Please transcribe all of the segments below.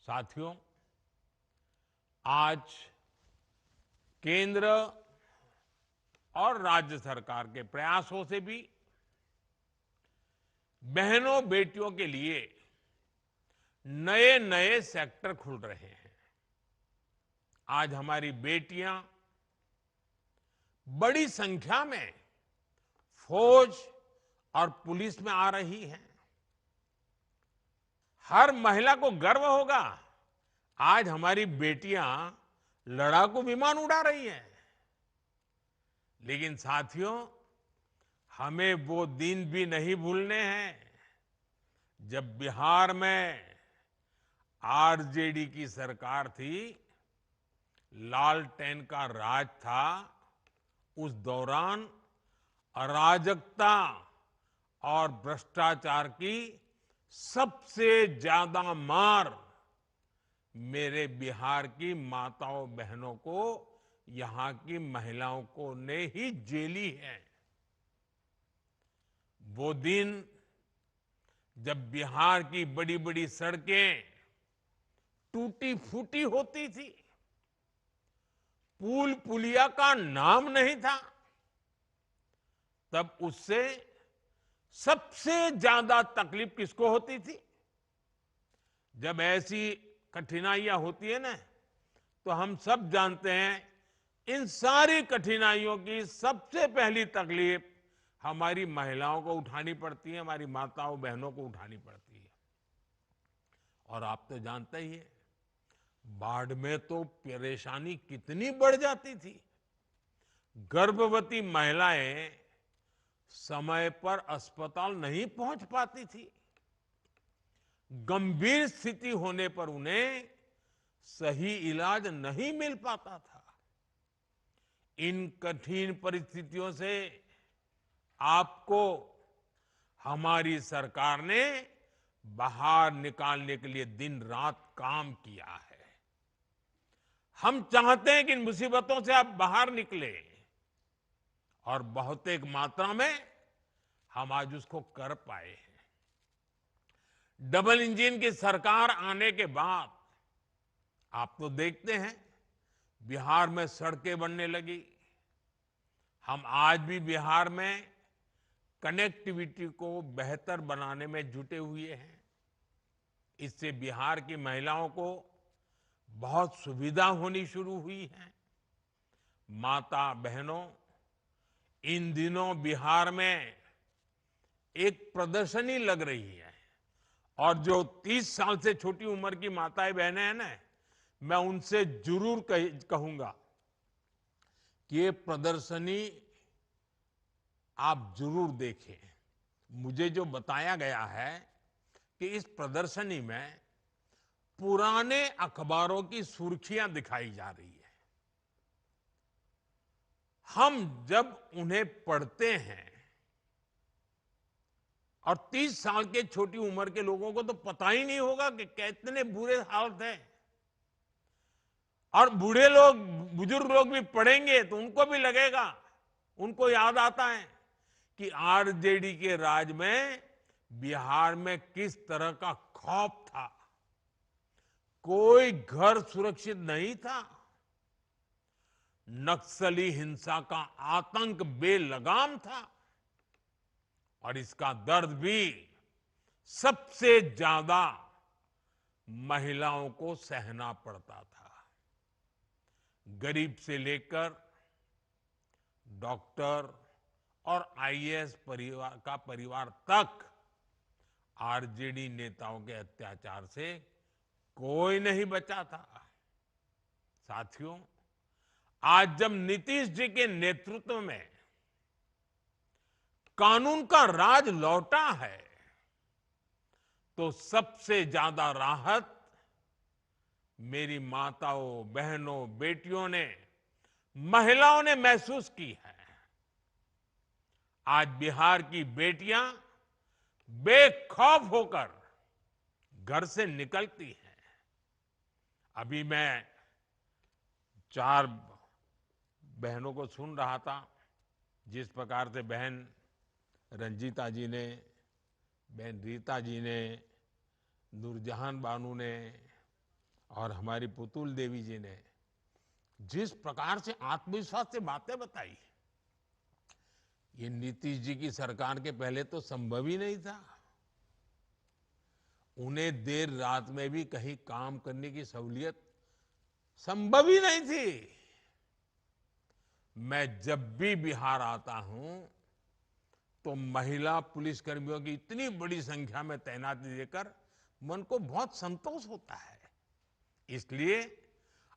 साथियों, आज केंद्र और राज्य सरकार के प्रयासों से भी बहनों बेटियों के लिए नए नए सेक्टर खुल रहे हैं। आज हमारी बेटियां बड़ी संख्या में फौज और पुलिस में आ रही हैं। हर महिला को गर्व होगा, आज हमारी बेटियां लड़ाकू विमान उड़ा रही हैं। लेकिन साथियों, हमें वो दिन भी नहीं भूलने हैं जब बिहार में आरजेडी की सरकार थी, लालटेन का राज था। उस दौरान अराजकता और भ्रष्टाचार की सबसे ज्यादा मार मेरे बिहार की माताओं बहनों को, यहां की महिलाओं को ने ही झेली है। वो दिन जब बिहार की बड़ी बड़ी सड़कें टूटी फूटी होती थी, पुल पुलिया का नाम नहीं था, तब उससे सबसे ज्यादा तकलीफ किसको होती थी? जब ऐसी कठिनाइयां होती है ना, तो हम सब जानते हैं, इन सारी कठिनाइयों की सबसे पहली तकलीफ हमारी महिलाओं को उठानी पड़ती है, हमारी माताओं बहनों को उठानी पड़ती है। और आप तो जानते ही हैं, बाढ़ में तो परेशानी कितनी बढ़ जाती थी। गर्भवती महिलाएं समय पर अस्पताल नहीं पहुंच पाती थी। गंभीर स्थिति होने पर उन्हें सही इलाज नहीं मिल पाता था। इन कठिन परिस्थितियों से आपको हमारी सरकार ने बाहर निकालने के लिए दिन रात काम किया है। हम चाहते हैं कि इन मुसीबतों से आप बाहर निकले, और बहुत एक मात्रा में हम आज उसको कर पाए हैं। डबल इंजन की सरकार आने के बाद आप तो देखते हैं, बिहार में सड़कें बनने लगी। हम आज भी बिहार में कनेक्टिविटी को बेहतर बनाने में जुटे हुए हैं। इससे बिहार की महिलाओं को बहुत सुविधा होनी शुरू हुई है। माता बहनों, इन दिनों बिहार में एक प्रदर्शनी लग रही है, और जो 30 साल से छोटी उम्र की माताएं बहनें हैं ना, मैं उनसे जरूर कहूंगा कि ये प्रदर्शनी आप जरूर देखें। मुझे जो बताया गया है कि इस प्रदर्शनी में पुराने अखबारों की सुर्खियां दिखाई जा रही है। हम जब उन्हें पढ़ते हैं, और 30 साल के छोटी उम्र के लोगों को तो पता ही नहीं होगा कि कितने बुरे हालत हैं। और बूढ़े लोग, बुजुर्ग लोग भी पढ़ेंगे तो उनको भी लगेगा, उनको याद आता है कि आरजेडी के राज में बिहार में किस तरह का खौफ था। कोई घर सुरक्षित नहीं था। नक्सली हिंसा का आतंक बेलगाम था, और इसका दर्द भी सबसे ज्यादा महिलाओं को सहना पड़ता था। गरीब से लेकर डॉक्टर और आईएएस परिवार तक आरजेडी नेताओं के अत्याचार से कोई नहीं बचा था। साथियों, आज जब नीतीश जी के नेतृत्व में कानून का राज लौटा है, तो सबसे ज्यादा राहत मेरी माताओं बहनों बेटियों ने, महिलाओं ने महसूस की है। आज बिहार की बेटियां बेखौफ होकर घर से निकलती हैं। अभी मैं 4 बहनों को सुन रहा था, जिस प्रकार से बहन रंजीता जी ने, बहन रीता जी ने, नूरजहान बानू ने, और हमारी पुतुल देवी जी ने जिस प्रकार से आत्मविश्वास से बातें बताई, ये नीतीश जी की सरकार के पहले तो संभव ही नहीं था। उन्हें देर रात में भी कहीं काम करने की सहूलियत संभव ही नहीं थी। मैं जब भी बिहार आता हूं तो महिला पुलिसकर्मियों की इतनी बड़ी संख्या में तैनाती देकर मन को बहुत संतोष होता है। इसलिए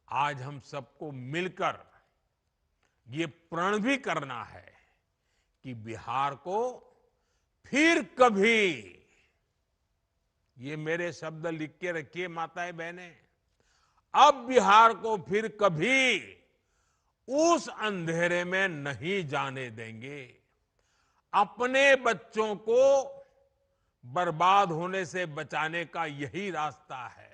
आज हम सबको मिलकर ये प्रण भी करना है कि बिहार को फिर कभी, ये मेरे शब्द लिख के रखिए माताएं बहनें, अब बिहार को फिर कभी उस अंधेरे में नहीं जाने देंगे। अपने बच्चों को बर्बाद होने से बचाने का यही रास्ता है।